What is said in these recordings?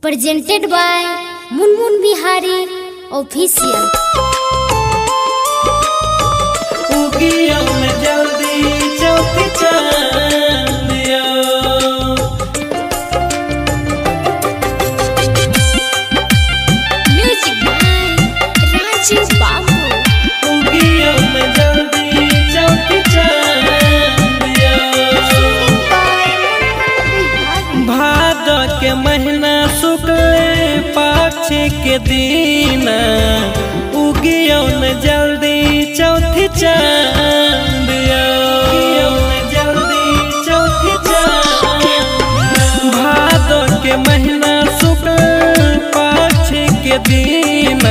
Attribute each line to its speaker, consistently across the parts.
Speaker 1: presented by Munmun Bihari Official। Music by Rajiv Babu।
Speaker 2: भादो के महीना शुक्ल पक्ष के दिन उगियो न जल्दी चौथी चांद जल्दी चौथी चांद। भादो के महीना शुक्ल पक्ष के दिन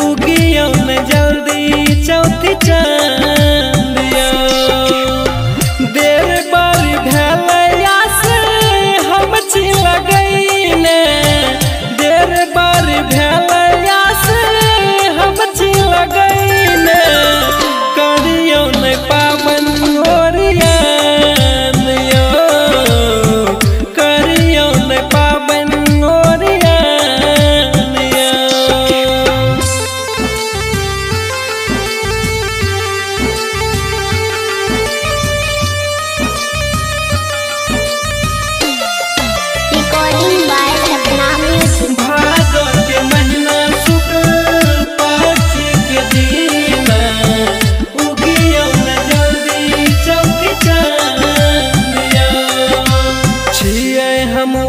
Speaker 2: उगियो न जल्दी चौथी चांद।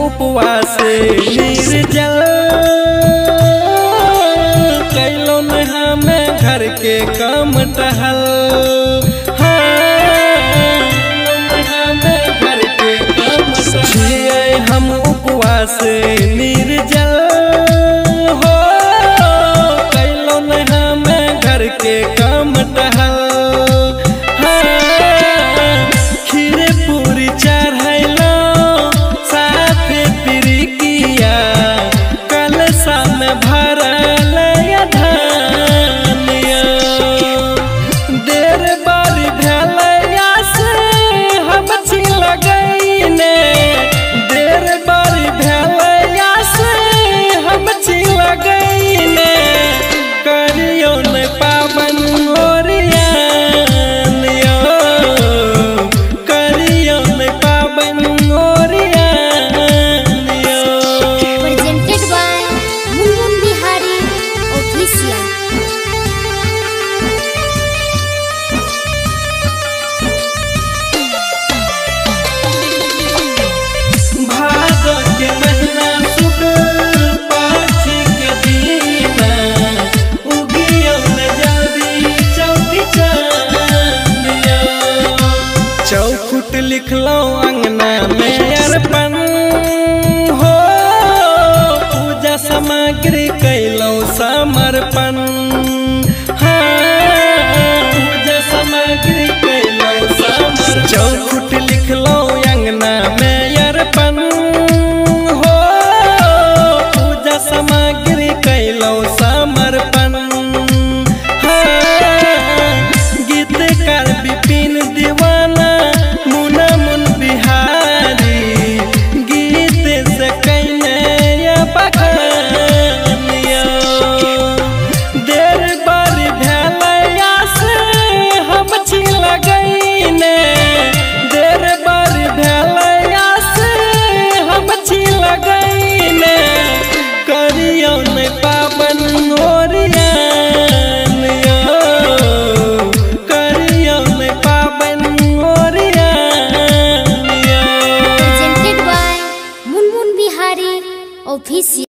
Speaker 2: उपवास निर्जल कैलो में हमें घर के काम टहल। हमें घर के काम छिए हम उपवास निर्जल हो कैलो में हमें घर के काम टहल। खीर पूरी चढ़ैलो भरल धानिया देर बारी भेलया से हम लगैने। देर बारी भेलया से हम लगैने करियो न पावन ओरियान करियो न पावन ओरियान। चौखुट लिखलो अंगना में अर्पण हो पूजा सामग्री कैलो समर्पण। पूजा सामग्री कैलो समर्पण। चौखुट लिखलो अंगना में अर्पण हो पूजा सामग्री कैलो समर्पण। गीतकार विपिन दीवाना
Speaker 1: Official।